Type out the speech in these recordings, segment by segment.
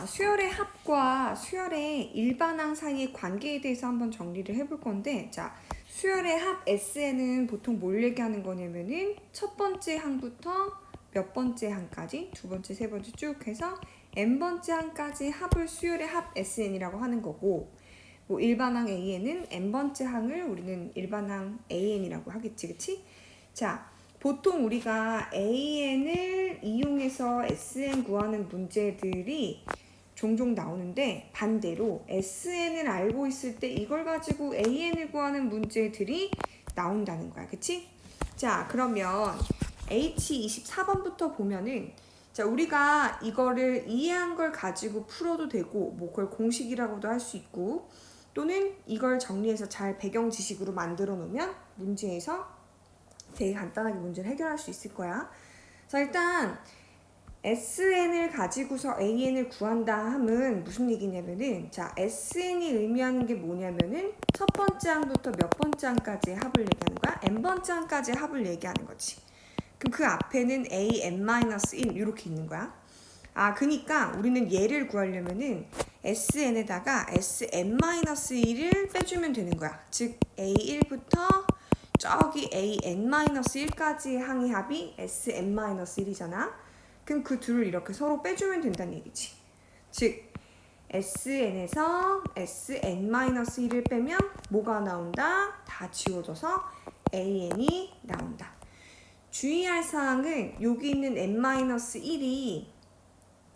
자, 수열의 합과 수열의 일반항 사이의 관계에 대해서 한번 정리를 해볼 건데, 자, 수열의 합 S에는 보통 뭘 얘기하는 거냐면은 첫 번째 항부터 몇 번째 항까지, 두 번째, 세 번째 쭉 해서 n번째 항까지 합을 수열의 합 SN이라고 하는 거고, 뭐 일반항 A에는 n번째 항을 우리는 일반항 AN이라고 하겠지, 그치? 자, 보통 우리가 AN을 이용해서 SN 구하는 문제들이 종종 나오는데, 반대로 SN을 알고 있을 때 이걸 가지고 AN을 구하는 문제들이 나온다는 거야, 그치? 자, 그러면 H24번부터 보면은, 자, 우리가 이거를 이해한 걸 가지고 풀어도 되고, 뭐 그걸 공식이라고도 할 수 있고, 또는 이걸 정리해서 잘 배경 지식으로 만들어 놓으면 문제에서 되게 간단하게 문제를 해결할 수 있을 거야. 자, 일단 SN을 가지고서 AN을 구한다 함은 무슨 얘기냐면은, 자, SN이 의미하는 게 뭐냐면은 첫 번째 항부터 몇 번째 항까지의 합을 얘기하는 거야. n번째 항까지의 합을 얘기하는 거지. 그럼 그 앞에는 AN-1 이렇게 있는 거야. 아, 그니까 우리는 얘를 구하려면은 SN에다가 SN-1을 빼주면 되는 거야. 즉 A1부터 저기 AN-1까지의 항의 합이 SN-1이잖아. 그럼 그 둘을 이렇게 서로 빼주면 된다는 얘기지. 즉 SN에서 SN-1을 빼면 뭐가 나온다? 다 지워져서 AN이 나온다. 주의할 사항은 여기 있는 n-1이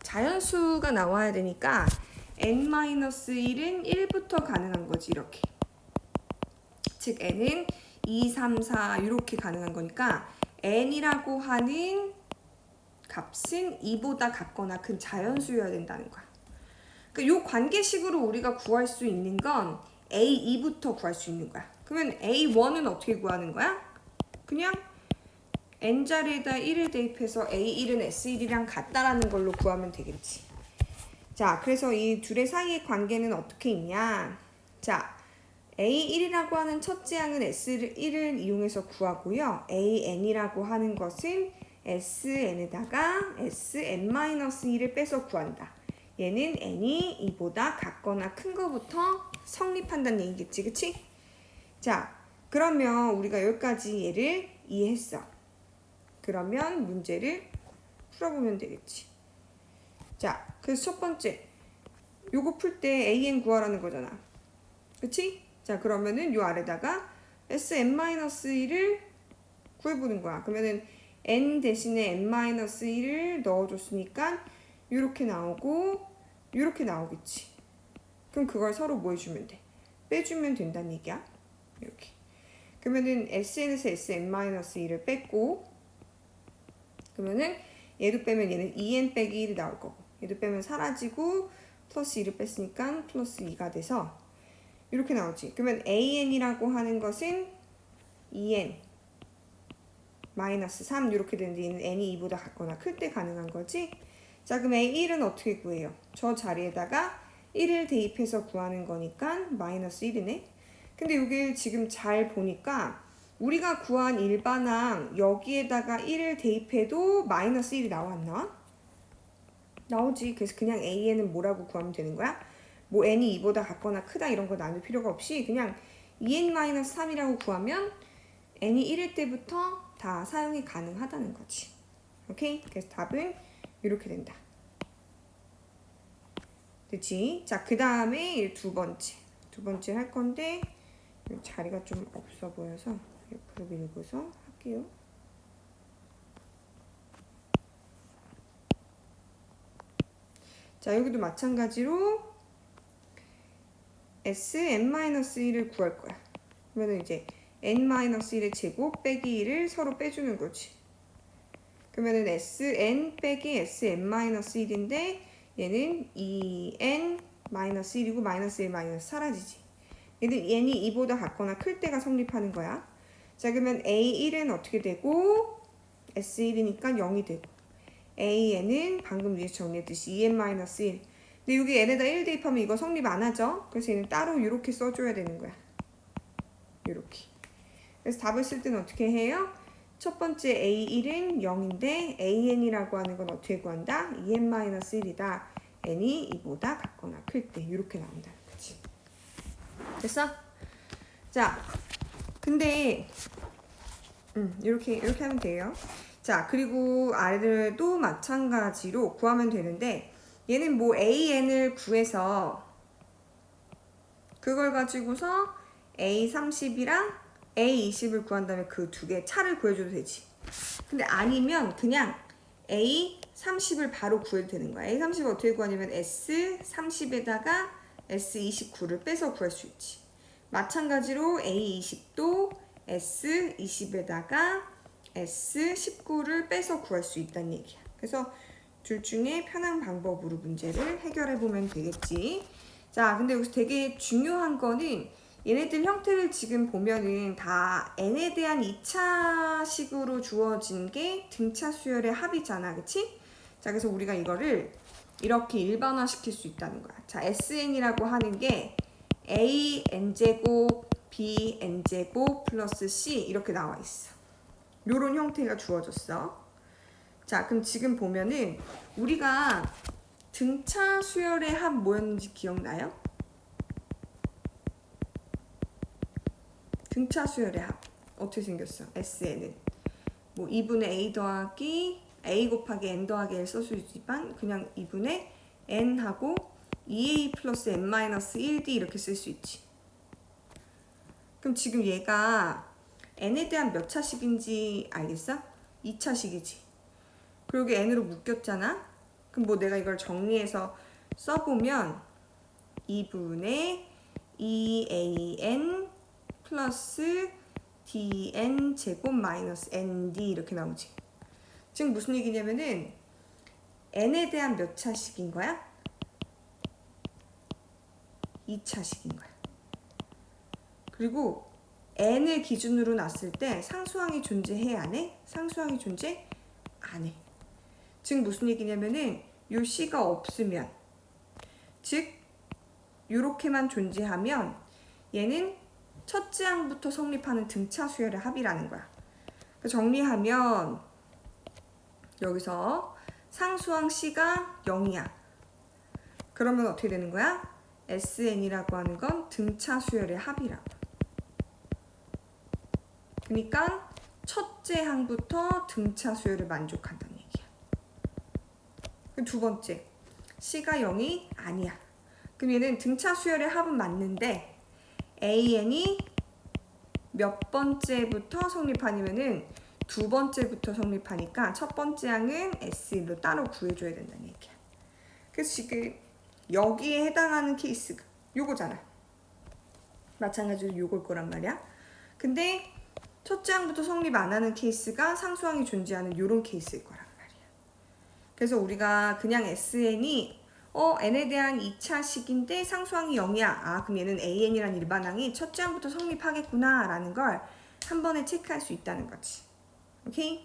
자연수가 나와야 되니까 n-1은 1부터 가능한 거지, 이렇게. 즉 n은 2, 3, 4 이렇게 가능한 거니까 n이라고 하는 값은 2보다 같거나 큰 자연수여야 된다는 거야. 그러니까 이 관계식으로 우리가 구할 수 있는 건 A2부터 구할 수 있는 거야. 그러면 A1은 어떻게 구하는 거야? 그냥 n자리에다 1을 대입해서 A1은 S1이랑 같다라는 걸로 구하면 되겠지. 자, 그래서 이 둘의 사이의 관계는 어떻게 있냐? 자, A1이라고 하는 첫째 항은 S1을 이용해서 구하고요. AN이라고 하는 것은 SN에다가 SN-1을 빼서 구한다. 얘는 n이 2보다 같거나 큰 거부터 성립한다는 얘기겠지, 그치? 자, 그러면 우리가 여기까지 얘를 이해했어. 그러면 문제를 풀어보면 되겠지. 자, 그래서 첫 번째, 요거 풀 때 AN 구하라는 거잖아. 그치? 자, 그러면은 요 아래다가 SN-1을 구해보는 거야. 그러면은 n 대신에 n-1을 넣어줬으니까 요렇게 나오고 요렇게 나오겠지. 그럼 그걸 서로 뭐 해주면 돼? 빼주면 된다는 얘기야. 이렇게. 그러면은 SN에서 SN-1을 뺐고, 그러면은 얘도 빼면 얘는 2n 빼기 1이 나올 거고, 얘도 빼면 사라지고 플러스 2를 뺐으니까 플러스 2가 돼서 이렇게 나오지. 그러면 AN이라고 하는 것은 2n 마이너스 3 이렇게 되는데 얘는 n이 2보다 같거나 클 때 가능한 거지. 자, 그럼 A1은 어떻게 구해요? 저 자리에다가 1을 대입해서 구하는 거니까 마이너스 1이네. 근데 이게 지금 잘 보니까 우리가 구한 일반항 여기에다가 1을 대입해도 마이너스 1이 나와 안 나와? 나오지. 그래서 그냥 AN은 뭐라고 구하면 되는 거야? 뭐 n이 2보다 같거나 크다 이런 거 나눌 필요가 없이 그냥 2n-3이라고 구하면 n이 1일 때부터 다 사용이 가능하다는 거지. 오케이? 그래서 답은 이렇게 된다. 됐지? 자, 그 다음에 두 번째 할 건데 자리가 좀 없어 보여서 옆으로 밀고서 할게요. 자, 여기도 마찬가지로 SN-1을 구할 거야. 그러면 이제 n-1의 제곱 빼기 1을 서로 빼주는 거지. 그러면은 SN 빼기 SN-1인데 얘는 2n-1이고 마이너스 1 마이너스 사라지지. 얘는 n이 2보다 같거나 클 때가 성립하는 거야. 자, 그러면 A1은 어떻게 되고 S1이니까 0이 되고 AN은 방금 위에서 정리했듯이 2n-1. 근데 여기 n에다 1 대입하면 이거 성립 안 하죠? 그래서 얘는 따로 이렇게 써줘야 되는 거야. 이렇게. 그래서 답을 쓸 때는 어떻게 해요? 첫 번째 A1은 0인데 AN이라고 하는 건 어떻게 구한다? 2n-1이다. n이 이보다 같거나 클 때 이렇게 나온다는 거지. 됐어? 자, 근데 이렇게 하면 돼요. 자, 그리고 r도 마찬가지로 구하면 되는데 얘는 뭐 an을 구해서 그걸 가지고서 a30이랑 a20을 구한 다음에 그 두 개 차를 구해줘도 되지. 근데 아니면 그냥 a30을 바로 구해도 되는 거야. a30을 어떻게 구하냐면 s30에다가 s29를 빼서 구할 수 있지. 마찬가지로 a20도 s20에다가 s19를 빼서 구할 수 있다는 얘기야. 그래서 둘 중에 편한 방법으로 문제를 해결해 보면 되겠지. 자, 근데 여기서 되게 중요한 거는 얘네들 형태를 지금 보면은 다 n에 대한 2차식으로 주어진 게 등차 수열의 합이잖아. 그치? 자, 그래서 우리가 이거를 이렇게 일반화 시킬 수 있다는 거야. 자, sn이라고 하는 게 a n제곱 b n제곱 플러스 c 이렇게 나와 있어. 요런 형태가 주어졌어. 자, 그럼 지금 보면은 우리가 등차 수열의 합 뭐였는지 기억나요? 등차 수열의 합 어떻게 생겼어? SN은 뭐 2분의 A 더하기 A 곱하기 N 더하기 L 쓸 수 있지만 그냥 2분의 N하고 2A 플러스 N-1D 이렇게 쓸 수 있지. 그럼 지금 얘가 N에 대한 몇 차식인지 알겠어? 2차식이지. 그리고 N으로 묶였잖아? 그럼 뭐 내가 이걸 정리해서 써보면 2분의 2AN 플러스 dn 제곱 마이너스 nd 이렇게 나오지. 지금 무슨 얘기냐면은 n에 대한 몇 차식인 거야? 2차식인 거야. 그리고 n을 기준으로 놨을 때 상수항이 존재해 안 해? 상수항이 존재 안 해. 지금 무슨 얘기냐면은 요 c가 없으면, 즉 요렇게만 존재하면 얘는 첫째 항부터 성립하는 등차 수열의 합이라는 거야. 정리하면 여기서 상수항 C가 0이야. 그러면 어떻게 되는 거야? SN이라고 하는 건 등차 수열의 합이라고. 그러니까 첫째 항부터 등차 수열을 만족한다는 얘기야. 두 번째, C가 0이 아니야. 그럼 얘는 등차 수열의 합은 맞는데 AN이 몇 번째부터 성립하냐면은 두 번째부터 성립하니까 첫 번째 항은 S1로 따로 구해줘야 된다는 얘기야. 그래서 지금 여기에 해당하는 케이스가 요거잖아. 마찬가지로 요걸 거란 말이야. 근데 첫째 항부터 성립 안 하는 케이스가 상수항이 존재하는 요런 케이스일 거란 말이야. 그래서 우리가 그냥 SN이 n에 대한 2차식인데 상수항이 0이야. 아, 그럼 얘는 an이란 일반항이 첫째 항부터 성립하겠구나 라는 걸 한 번에 체크할 수 있다는 거지. 오케이?